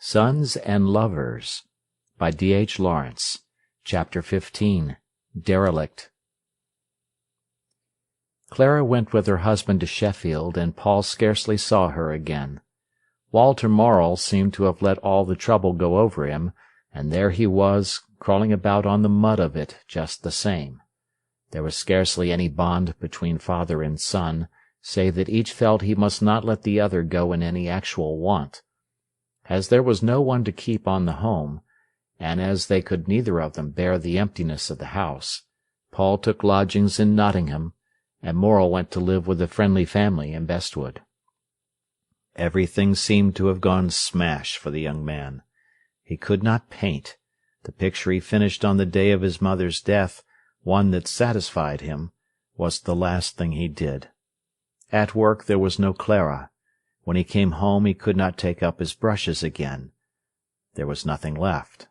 Sons and Lovers by D.H. Lawrence. Chapter 15. Derelict. Clara went with her husband to Sheffield, and Paul scarcely saw her again. Walter Morrell seemed to have let all the trouble go over him, and there he was, crawling about on the mud of it just the same. There was scarcely any bond between father and son, save that each felt he must not let the other go in any actual want. As there was no one to keep on the home, and as they could neither of them bear the emptiness of the house, Paul took lodgings in Nottingham, and Morrell went to live with a friendly family in Bestwood. Everything seemed to have gone smash for the young man. He could not paint. The picture he finished on the day of his mother's death, one that satisfied him, was the last thing he did. At work there was no Clara. When he came home he could not take up his brushes again. There was nothing left.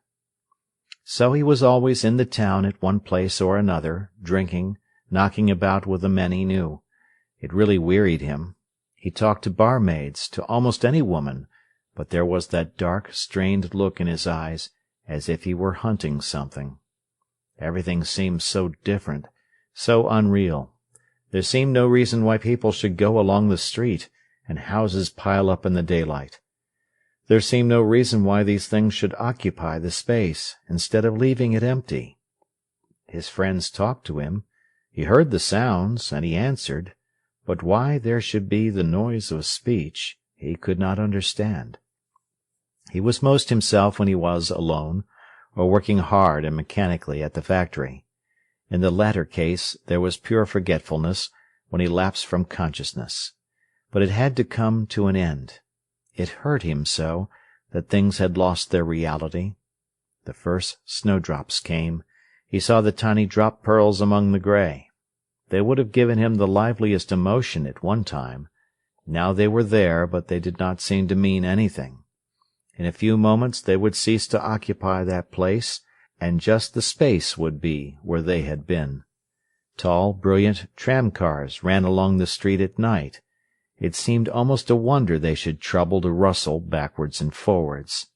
So he was always in the town at one place or another, drinking, knocking about with the men he knew. It really wearied him. He talked to barmaids, to almost any woman, but there was that dark, strained look in his eyes, as if he were hunting something. Everything seemed so different, so unreal. There seemed no reason why people should go along the street, and houses pile up in the daylight. There seemed no reason why these things should occupy the space, instead of leaving it empty. His friends talked to him. He heard the sounds, and he answered, but why there should be the noise of speech he could not understand. He was most himself when he was alone, or working hard and mechanically at the factory. In the latter case there was pure forgetfulness when he lapsed from consciousness. But it had to come to an end. It hurt him so that things had lost their reality. The first snowdrops came. He saw the tiny drop pearls among the gray. They would have given him the liveliest emotion at one time. Now they were there, but they did not seem to mean anything. In a few moments they would cease to occupy that place, and just the space would be where they had been. Tall, brilliant tram-cars ran along the street at night. It seemed almost a wonder they should trouble to rustle backwards and forwards.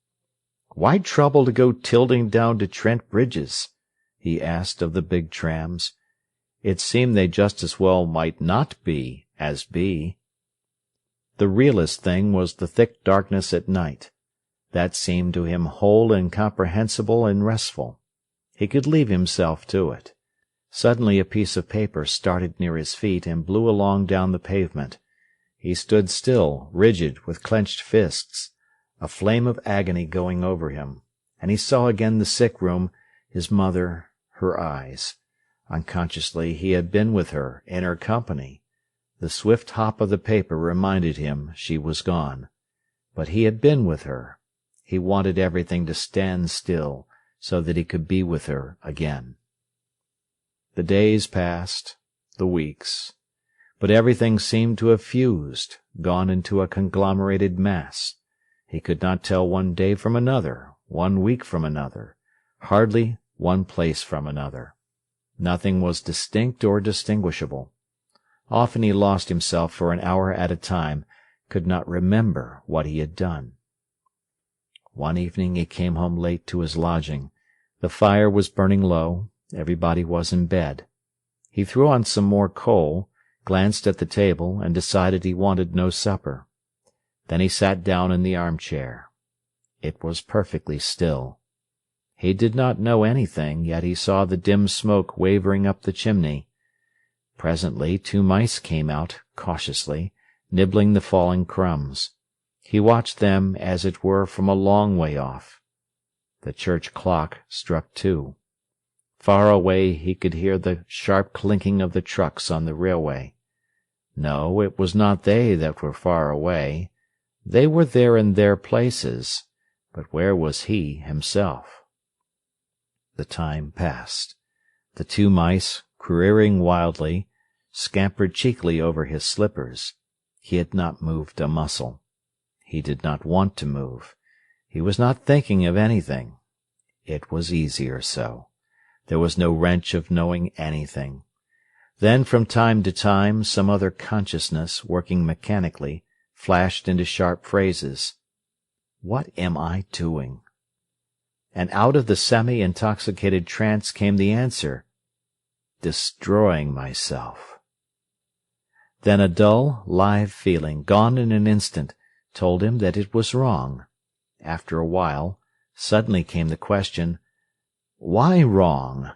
"Why trouble to go tilting down to Trent Bridges?" he asked of the big trams. It seemed they just as well might not be as be. The realest thing was the thick darkness at night. That seemed to him whole and comprehensible and restful. He could leave himself to it. Suddenly a piece of paper started near his feet and blew along down the pavement. He stood still, rigid, with clenched fists, a flame of agony going over him, and he saw again the sick room, his mother, her eyes. Unconsciously he had been with her, in her company. The swift hop of the paper reminded him she was gone. But he had been with her. He wanted everything to stand still, so that he could be with her again. The days passed, the weeks. But everything seemed to have fused, gone into a conglomerated mass. He could not tell one day from another, one week from another, hardly one place from another. Nothing was distinct or distinguishable. Often he lost himself for an hour at a time, could not remember what he had done. One evening he came home late to his lodging. The fire was burning low. Everybody was in bed. He threw on some more coal, glanced at the table, and decided he wanted no supper. Then he sat down in the armchair. It was perfectly still. He did not know anything, yet he saw the dim smoke wavering up the chimney. Presently 2 mice came out, cautiously, nibbling the falling crumbs. He watched them, as it were, from a long way off. The church clock struck 2. Far away he could hear the sharp clinking of the trucks on the railway. No, it was not they that were far away. They were there in their places, but where was he himself? The time passed. The 2 mice, careering wildly, scampered cheekily over his slippers. He had not moved a muscle. He did not want to move. He was not thinking of anything. It was easier so. There was no wrench of knowing anything. Then from time to time some other consciousness, working mechanically, flashed into sharp phrases. What am I doing? And out of the semi-intoxicated trance came the answer, destroying myself. Then a dull, live feeling, gone in an instant, told him that it was wrong. After a while, suddenly came the question, why wrong?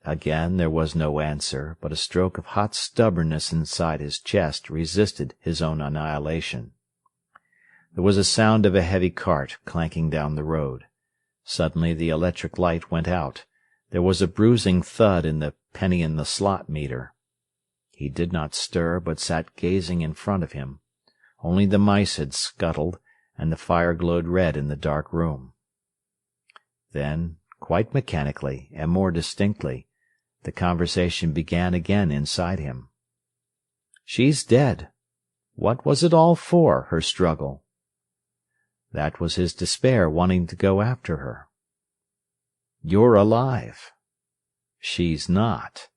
Again there was no answer, but a stroke of hot stubbornness inside his chest resisted his own annihilation. There was a sound of a heavy cart clanking down the road. Suddenly the electric light went out. There was a bruising thud in the penny-in-the-slot meter. He did not stir, but sat gazing in front of him. Only the mice had scuttled, and the fire glowed red in the dark room. Then, quite mechanically and more distinctly, the conversation began again inside him. She's dead. What was it all for, her struggle? That was his despair wanting to go after her. You're alive. She's not.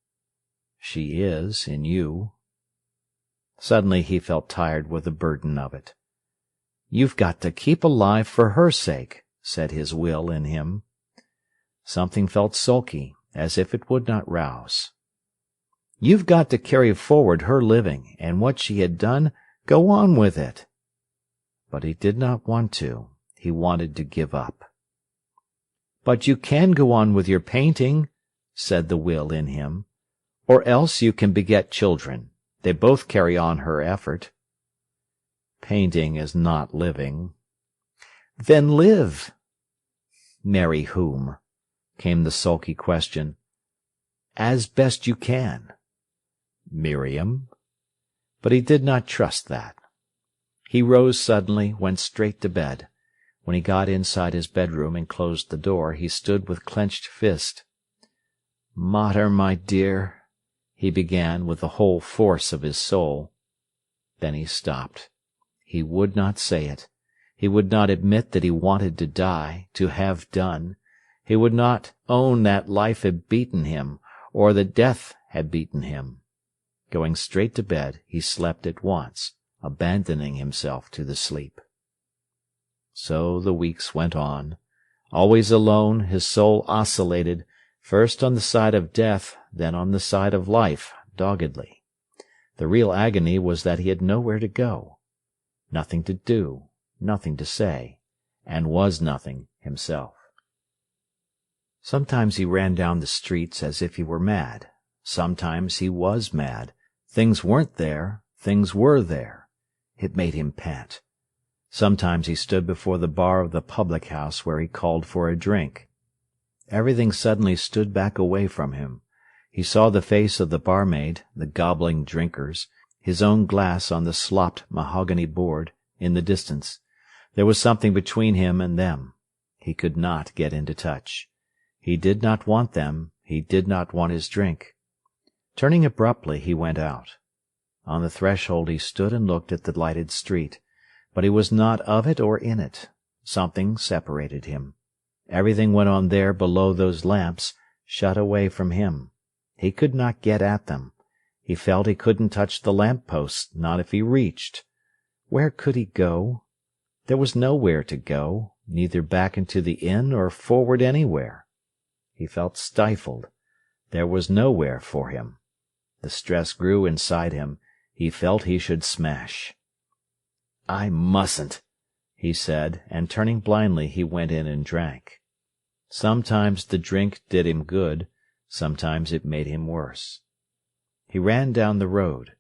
She is, in you. Suddenly he felt tired with the burden of it. You've got to keep alive for her sake, said his will in him. Something felt sulky, as if it would not rouse. You've got to carry forward her living, and what she had done, go on with it. But he did not want to. He wanted to give up. But you can go on with your painting, said the will in him, or else you can beget children. They both carry on her effort. Painting is not living. Then live. Marry whom? Came the sulky question. As best you can. Miriam? But he did not trust that. He rose suddenly, went straight to bed. When he got inside his bedroom and closed the door, he stood with clenched fist. Mater, my dear, he began with the whole force of his soul. Then he stopped. He would not say it. He would not admit that he wanted to die, to have done. He would not own that life had beaten him, or that death had beaten him. Going straight to bed, he slept at once, abandoning himself to the sleep. So the weeks went on. Always alone, his soul oscillated, first on the side of death, then on the side of life, doggedly. The real agony was that he had nowhere to go, nothing to do, nothing to say, and was nothing himself. Sometimes he ran down the streets as if he were mad. Sometimes he was mad. Things weren't there, things were there. It made him pant. Sometimes he stood before the bar of the public house where he called for a drink. Everything suddenly stood back away from him. He saw the face of the barmaid, the gobbling drinkers, his own glass on the slopped mahogany board, in the distance. There was something between him and them. He could not get into touch. He did not want them. He did not want his drink. Turning abruptly, he went out. On the threshold he stood and looked at the lighted street, but he was not of it or in it. Something separated him. Everything went on there below those lamps, shut away from him. He could not get at them. He felt he couldn't touch the lamp-posts, not if he reached. Where could he go? There was nowhere to go, neither back into the inn or forward anywhere. He felt stifled. There was nowhere for him. The stress grew inside him. He felt he should smash. I mustn't, he said, and turning blindly he went in and drank. Sometimes the drink did him good, sometimes it made him worse. He ran down the road.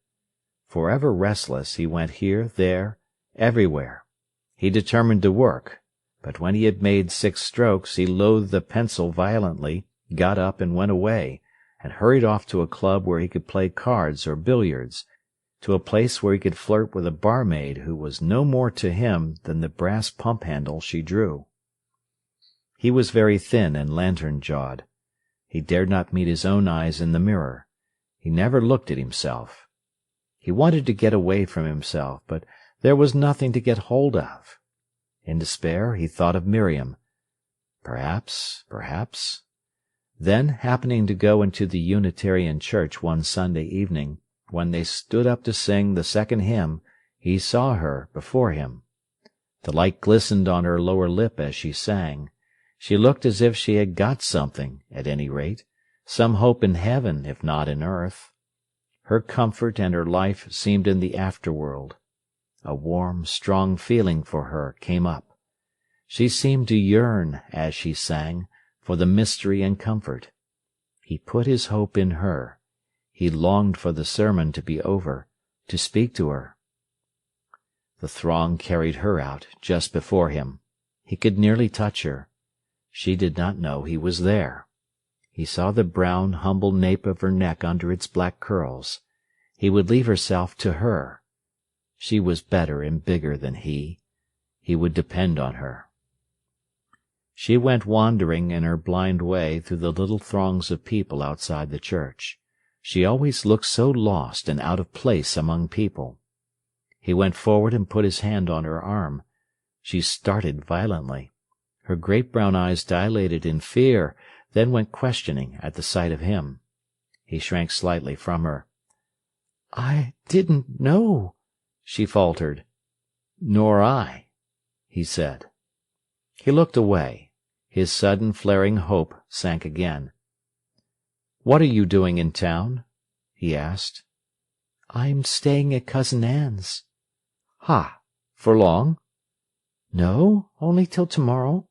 Forever restless, he went here, there, everywhere. He determined to work, but when he had made 6 strokes he loathed the pencil violently, got up and went away, and hurried off to a club where he could play cards or billiards, to a place where he could flirt with a barmaid who was no more to him than the brass pump-handle she drew. He was very thin and lantern-jawed. He dared not meet his own eyes in the mirror. He never looked at himself. He wanted to get away from himself, but there was nothing to get hold of. In despair he thought of Miriam. Perhaps. Then, happening to go into the Unitarian church one Sunday evening, when they stood up to sing the second hymn, he saw her before him. The light glistened on her lower lip as she sang. She looked as if she had got something, at any rate, some hope in heaven, if not in earth. Her comfort and her life seemed in the afterworld. A warm, strong feeling for her came up. She seemed to yearn, as she sang, for the mystery and comfort. He put his hope in her. He longed for the sermon to be over, to speak to her. The throng carried her out just before him. He could nearly touch her. She did not know he was there. He saw the brown, humble nape of her neck under its black curls. He would leave herself to her. She was better and bigger than he. He would depend on her. She went wandering in her blind way through the little throngs of people outside the church. She always looked so lost and out of place among people. He went forward and put his hand on her arm. She started violently. Her great brown eyes dilated in fear, then went questioning at the sight of him. He shrank slightly from her. "I didn't know," she faltered. "Nor I," he said. He looked away. His sudden flaring hope sank again. "What are you doing in town?" he asked. "I'm staying at Cousin Anne's." "Ha! For long?" "No, only till tomorrow."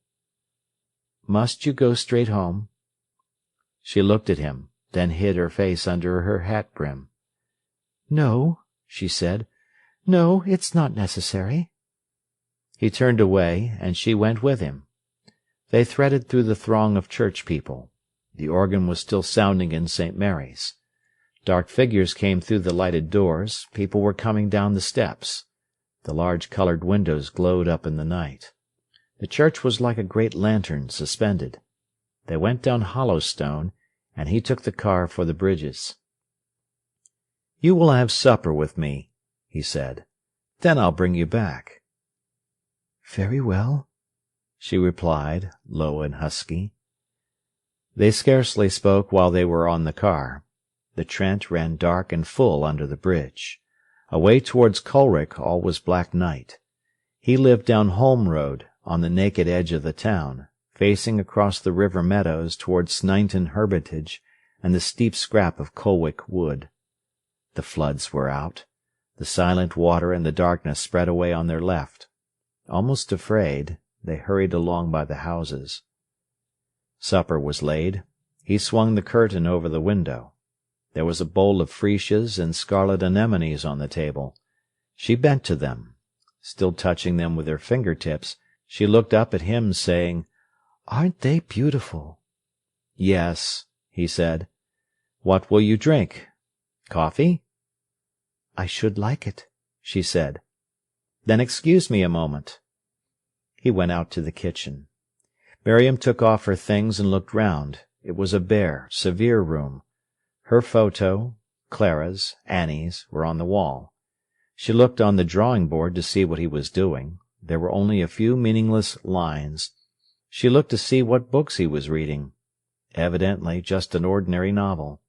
"Must you go straight home?" She looked at him, then hid her face under her hat brim. "No," she said. "No, it's not necessary." He turned away, and she went with him. They threaded through the throng of church people. The organ was still sounding in St. Mary's. Dark figures came through the lighted doors. People were coming down the steps. The large coloured windows glowed up in the night. The church was like a great lantern suspended. They went down Hollowstone, and he took the car for the Bridges. "You will have supper with me," he said. "Then I'll bring you back." "Very well," she replied, low and husky. They scarcely spoke while they were on the car. The Trent ran dark and full under the bridge. Away towards Colwick all was black night. He lived down Holme Road, on the naked edge of the town, facing across the river meadows towards Sneinton Hermitage and the steep scrap of Colwick Wood. The floods were out. The silent water and the darkness spread away on their left. Almost afraid, they hurried along by the houses. Supper was laid. He swung the curtain over the window. There was a bowl of freesias and scarlet anemones on the table. She bent to them. Still touching them with her finger-tips, she looked up at him, saying, "Aren't they beautiful?" "Yes," he said. "What will you drink? Coffee?" "I should like it," she said. "Then excuse me a moment." He went out to the kitchen. Miriam took off her things and looked round. It was a bare, severe room. Her photo, Clara's, Annie's, were on the wall. She looked on the drawing-board to see what he was doing. There were only a few meaningless lines. She looked to see what books he was reading. Evidently just an ordinary novel.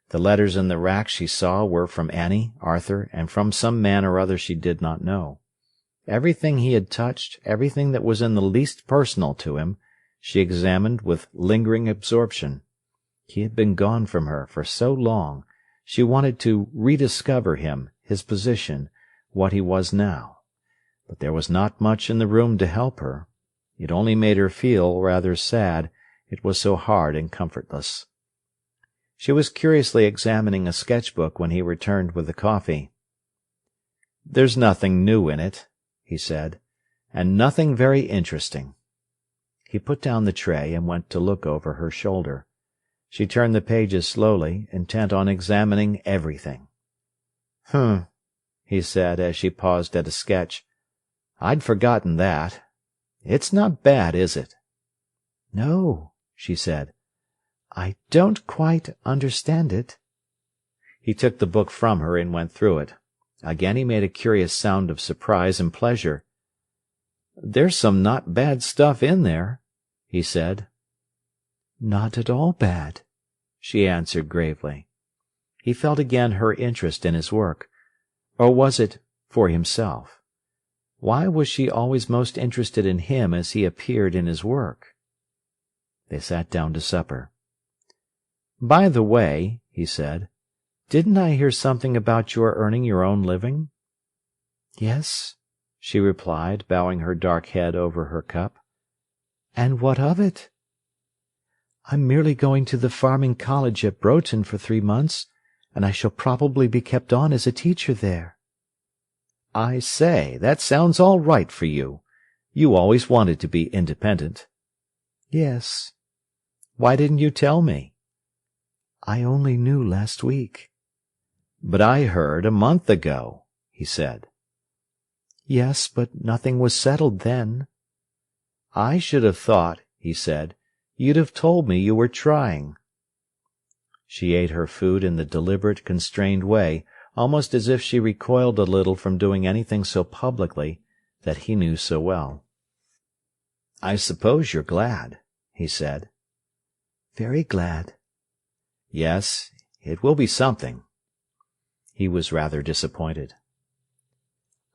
The letters in the rack she saw were from Annie, Arthur, and from some man or other she did not know. Everything he had touched, everything that was in the least personal to him, she examined with lingering absorption. He had been gone from her for so long. She wanted to rediscover him, his position, what he was now. But there was not much in the room to help her. It only made her feel rather sad, it was so hard and comfortless. She was curiously examining a sketch-book when he returned with the coffee. "There's nothing new in it," he said, "and nothing very interesting." He put down the tray and went to look over her shoulder. She turned the pages slowly, intent on examining everything. He said as she paused at a sketch. "I'd forgotten that. It's not bad, is it?" "No," she said. "I don't quite understand it." He took the book from her and went through it. Again he made a curious sound of surprise and pleasure. "There's some not bad stuff in there," he said. "Not at all bad," she answered gravely. He felt again her interest in his work. Or was it for himself? Why was she always most interested in him as he appeared in his work? They sat down to supper. "By the way," he said, "didn't I hear something about your earning your own living?" "Yes," she replied, bowing her dark head over her cup. "And what of it?" "I'm merely going to the farming college at Broughton for 3 months, and I shall probably be kept on as a teacher there." "I say, that sounds all right for you. You always wanted to be independent." "Yes." "Why didn't you tell me?" "I only knew last week." "But I heard a month ago," he said. "Yes, but nothing was settled then." "I should have thought," he said, "you'd have told me you were trying." She ate her food in the deliberate, constrained way, almost as if she recoiled a little from doing anything so publicly that he knew so well. "I suppose you're glad," he said. "Very glad." "Yes, it will be something." He was rather disappointed.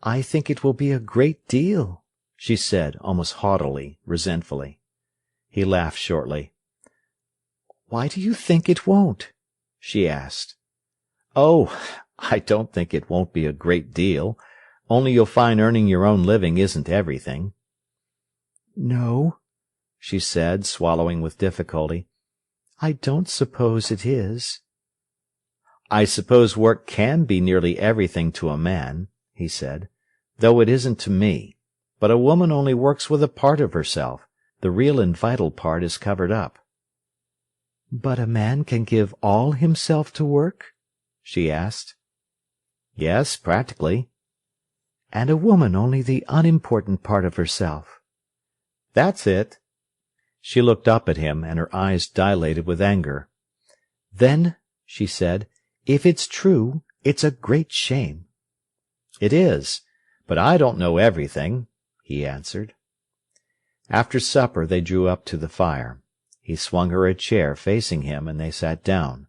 "I think it will be a great deal," she said, almost haughtily, resentfully. He laughed shortly. "Why do you think it won't?" she asked. "Oh, I don't think it won't be a great deal, only you'll find earning your own living isn't everything." "No," she said, swallowing with difficulty. "I don't suppose it is." "I suppose work can be nearly everything to a man," he said, "though it isn't to me. But a woman only works with a part of herself. The real and vital part is covered up." "But a man can give all himself to work?" she asked. "Yes, practically." "And a woman only the unimportant part of herself?" "That's it." She looked up at him, and her eyes dilated with anger. "Then," she said, "if it's true, it's a great shame." "It is, but I don't know everything," he answered. After supper they drew up to the fire. He swung her a chair facing him, and they sat down.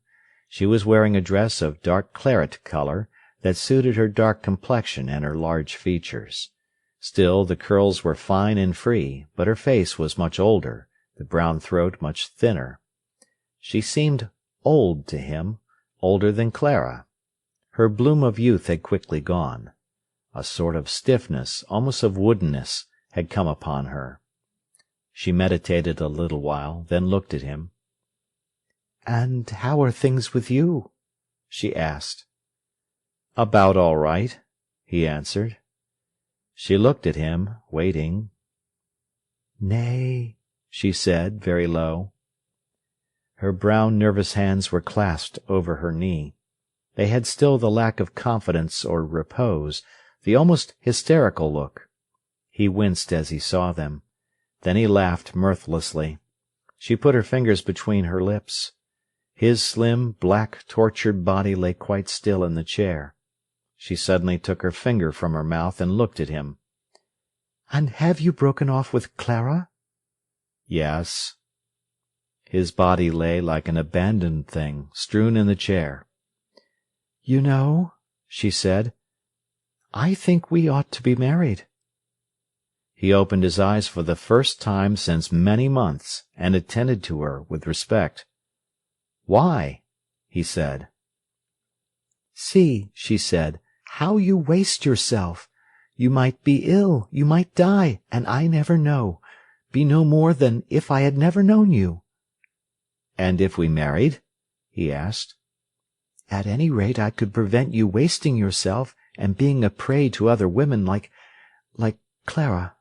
She was wearing a dress of dark claret colour that suited her dark complexion and her large features. Still, the curls were fine and free, but her face was much older, the brown throat much thinner. She seemed old to him, older than Clara. Her bloom of youth had quickly gone. A sort of stiffness, almost of woodenness, had come upon her. She meditated a little while, then looked at him. "And how are things with you?" she asked. "About all right," he answered. She looked at him, waiting. "Nay," she said, very low. Her brown, nervous hands were clasped over her knee. They had still the lack of confidence or repose, the almost hysterical look. He winced as he saw them. Then he laughed mirthlessly. She put her fingers between her lips. His slim, black, tortured body lay quite still in the chair. She suddenly took her finger from her mouth and looked at him. "And have you broken off with Clara?" "Yes." His body lay like an abandoned thing, strewn in the chair. "You know," she said, "I think we ought to be married." He opened his eyes for the first time since many months, and attended to her with respect. "Why?" he said. "See," she said, "how you waste yourself. You might be ill, you might die, and I never know. Be no more than if I had never known you." "And if we married?" he asked. "At any rate I could prevent you wasting yourself and being a prey to other women like Clara."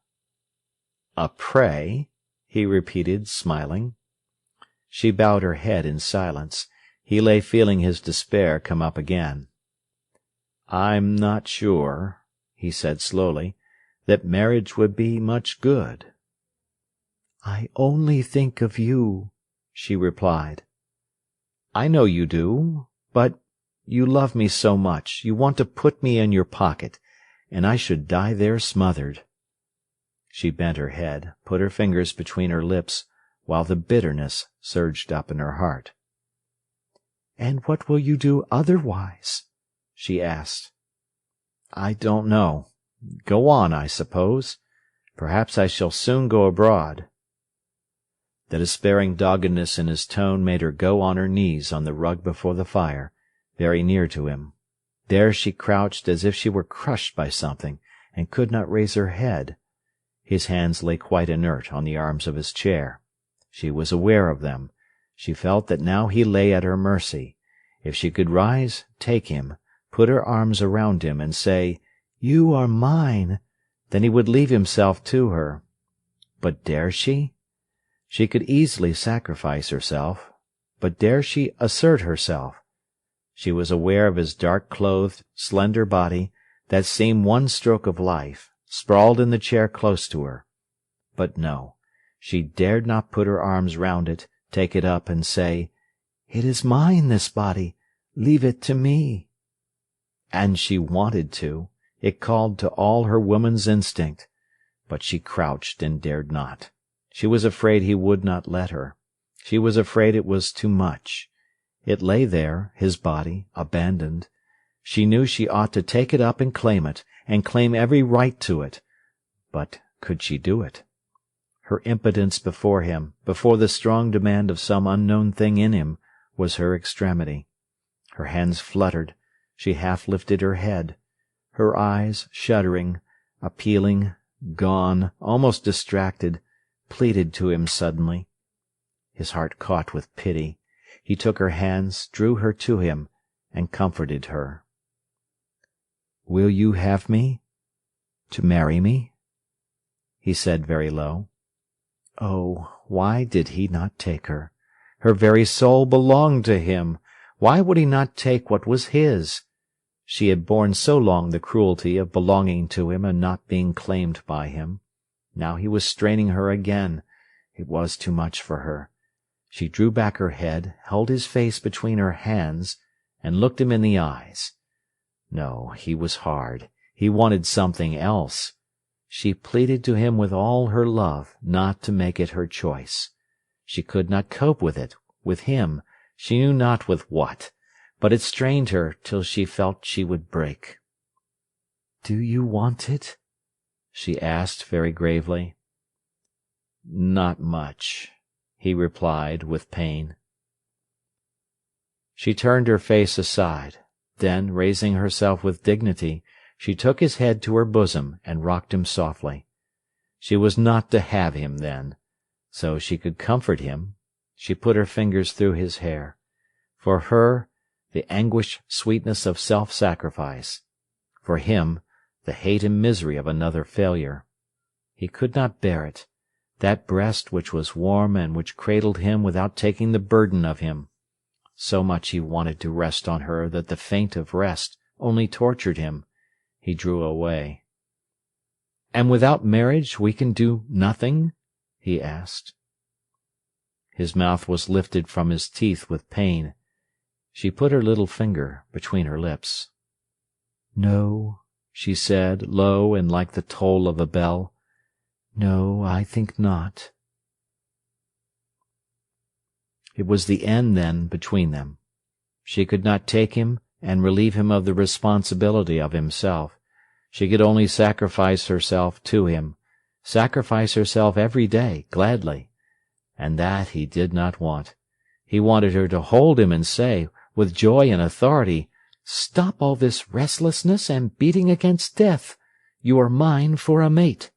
"A prey?" he repeated, smiling. She bowed her head in silence. He lay feeling his despair come up again. "I'm not sure," he said slowly, "that marriage would be much good." "I only think of you," she replied. "I know you do, but you love me so much, you want to put me in your pocket, and I should die there smothered." She bent her head, put her fingers between her lips, while the bitterness surged up in her heart. "And what will you do otherwise?" she asked. "I don't know," Go on, I suppose. Perhaps I shall soon go abroad." The despairing doggedness in his tone made her go on her knees on the rug before the fire, very near to him. There she crouched as if she were crushed by something, and could not raise her head. His hands lay quite inert on the arms of his chair. She was aware of them. She felt that now he lay at her mercy. If she could rise, take him, put her arms around him, and say, "You are mine," then he would leave himself to her. But dare she? She could easily sacrifice herself, but dare she assert herself? She was aware of his dark-clothed, slender body, that seemed one stroke of life, sprawled in the chair close to her. But no, she dared not put her arms round it, take it up, and say, "It is mine, this body. Leave it to me." And she wanted to. It called to all her woman's instinct. But she crouched and dared not. She was afraid he would not let her. She was afraid it was too much. It lay there, his body, abandoned. She knew she ought to take it up and claim every right to it. But could she do it? Her impotence before him, before the strong demand of some unknown thing in him, was her extremity. Her hands fluttered. She half lifted her head. Her eyes, shuddering, appealing, gone, almost distracted, pleaded to him suddenly. His heart caught with pity. He took her hands, drew her to him, and comforted her. "Will you have me? To marry me?" he said very low. Oh, why did he not take her? Her very soul belonged to him. Why would he not take what was his? She had borne so long the cruelty of belonging to him and not being claimed by him. Now he was straining her again. It was too much for her. She drew back her head, held his face between her hands, and looked him in the eyes. No, he was hard. He wanted something else. She pleaded to him with all her love not to make it her choice. She could not cope with it, with him, she knew not with what, but it strained her till she felt she would break. "Do you want it?" she asked very gravely. "Not much," he replied with pain. She turned her face aside. Then, raising herself with dignity, she took his head to her bosom and rocked him softly. She was not to have him then. So she could comfort him. She put her fingers through his hair. For her, the anguished sweetness of self-sacrifice. For him, the hate and misery of another failure. He could not bear it. That breast which was warm and which cradled him without taking the burden of him. So much he wanted to rest on her that the feint of rest only tortured him. He drew away. "And without marriage we can do nothing?" he asked. His mouth was lifted from his teeth with pain. She put her little finger between her lips. "No," she said, low and like the toll of a bell. "No, I think not." It was the end, then, between them. She could not take him and relieve him of the responsibility of himself. She could only sacrifice herself to him, sacrifice herself every day, gladly. And that he did not want. He wanted her to hold him and say, with joy and authority, "Stop all this restlessness and beating against death. You are mine for a mate."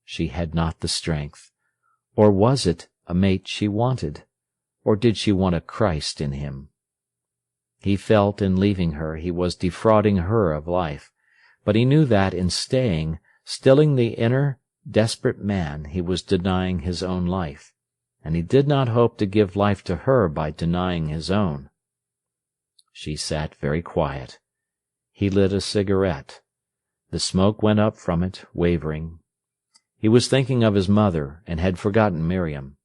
She had not the strength. Or was it a mate she wanted? Or did she want a Christ in him? He felt in leaving her he was defrauding her of life, but he knew that in staying, stilling the inner, desperate man, he was denying his own life, and he did not hope to give life to her by denying his own. She sat very quiet. He lit a cigarette. The smoke went up from it, wavering. He was thinking of his mother, and had forgotten Miriam.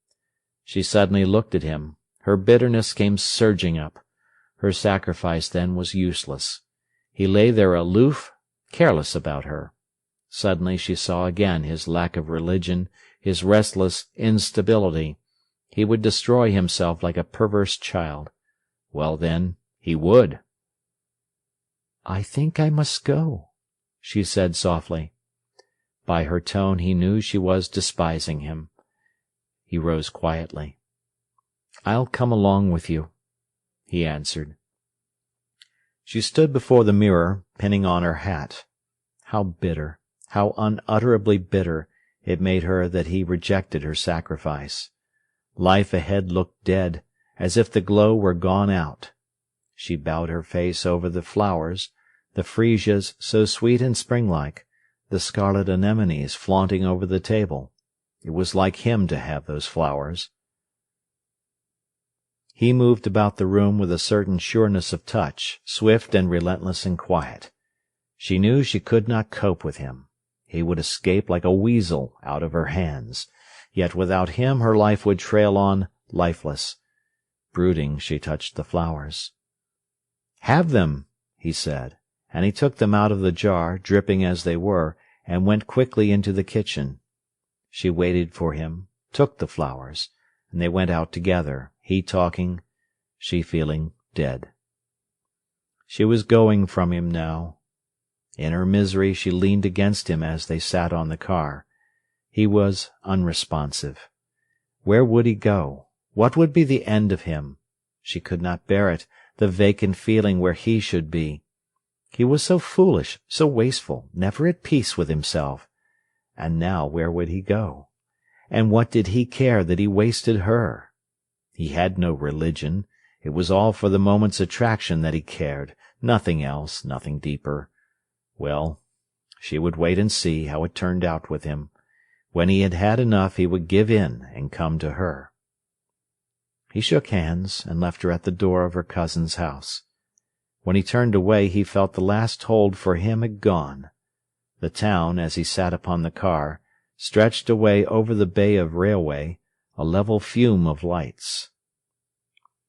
She suddenly looked at him. Her bitterness came surging up. Her sacrifice then was useless. He lay there aloof, careless about her. Suddenly she saw again his lack of religion, his restless instability. He would destroy himself like a perverse child. Well, then, he would. "I think I must go," she said softly. By her tone he knew she was despising him. He rose quietly. "I'll come along with you," he answered. She stood before the mirror, pinning on her hat. How bitter, how unutterably bitter, it made her that he rejected her sacrifice. Life ahead looked dead, as if the glow were gone out. She bowed her face over the flowers, the freesias so sweet and springlike, the scarlet anemones flaunting over the table. It was like him to have those flowers. He moved about the room with a certain sureness of touch, swift and relentless and quiet. She knew she could not cope with him. He would escape like a weasel out of her hands. Yet without him her life would trail on lifeless. Brooding, she touched the flowers. "Have them," he said, and he took them out of the jar, dripping as they were, and went quickly into the kitchen. She waited for him, took the flowers, and they went out together, he talking, she feeling dead. She was going from him now. In her misery she leaned against him as they sat on the car. He was unresponsive. Where would he go? What would be the end of him? She could not bear it, the vacant feeling where he should be. He was so foolish, so wasteful, never at peace with himself. And now where would he go? And what did he care that he wasted her? He had no religion. It was all for the moment's attraction that he cared, nothing else, nothing deeper. Well, she would wait and see how it turned out with him. When he had had enough he would give in and come to her. He shook hands and left her at the door of her cousin's house. When he turned away he felt the last hold for him had gone. The town, as he sat upon the car, stretched away over the bay of railway, a level fume of lights.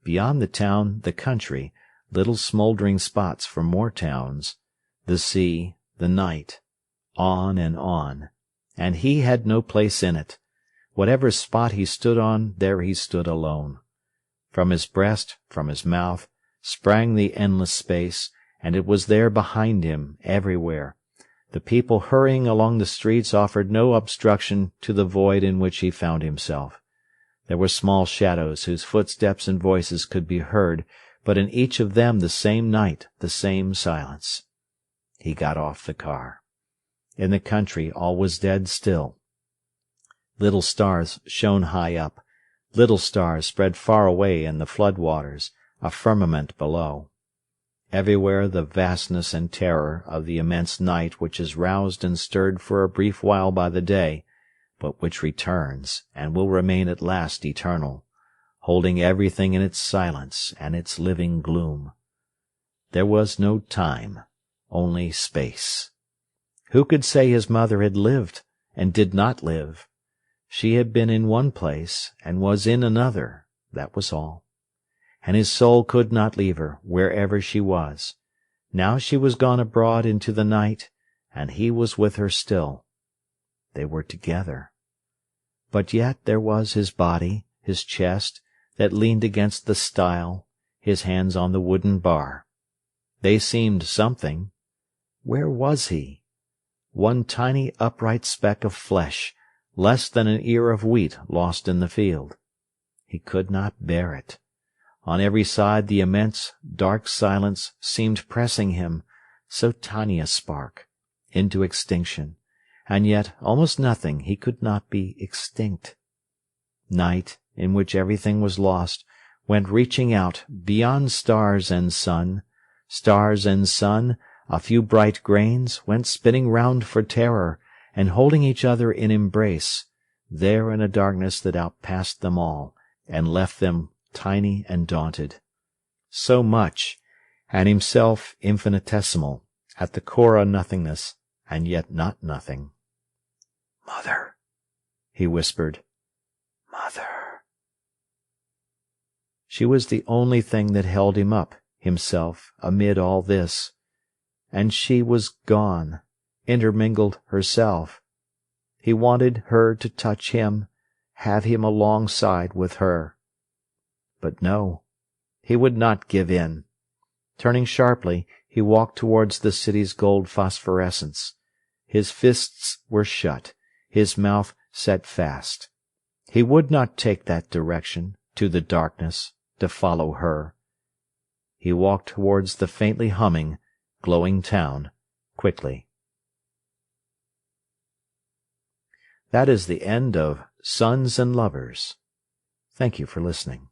Beyond the town, the country, little smouldering spots for more towns, the sea, the night, on, and he had no place in it. Whatever spot he stood on, there he stood alone. From his breast, from his mouth, sprang the endless space, and it was there behind him, everywhere. The people hurrying along the streets offered no obstruction to the void in which he found himself. There were small shadows whose footsteps and voices could be heard, but in each of them the same night, the same silence. He got off the car. In the country all was dead still. Little stars shone high up. Little stars spread far away in the flood waters, a firmament below. Everywhere the vastness and terror of the immense night which is roused and stirred for a brief while by the day, but which returns and will remain at last eternal, holding everything in its silence and its living gloom. There was no time, only space. Who could say his mother had lived and did not live? She had been in one place and was in another, that was all. And his soul could not leave her, wherever she was. Now she was gone abroad into the night, and he was with her still. They were together. But yet there was his body, his chest, that leaned against the stile, his hands on the wooden bar. They seemed something. Where was he? One tiny upright speck of flesh, less than an ear of wheat lost in the field. He could not bear it. On every side the immense, dark silence seemed pressing him, so tiny a spark, into extinction, and yet almost nothing he could not be extinct. Night, in which everything was lost, went reaching out beyond stars and sun. Stars and sun, a few bright grains, went spinning round for terror, and holding each other in embrace, there in a darkness that outpassed them all, and left them tiny and daunted. So much, and himself infinitesimal, at the core a nothingness, and yet not nothing. "Mother," he whispered. "Mother." She was the only thing that held him up, himself, amid all this. And she was gone, intermingled herself. He wanted her to touch him, have him alongside with her. But no, he would not give in. Turning sharply, He walked towards the city's gold phosphorescence. His fists were shut, his mouth set fast. He would not take that direction, to the darkness, to follow her. He walked towards the faintly humming, glowing town, quickly. That is the end of Sons and Lovers. Thank you for listening.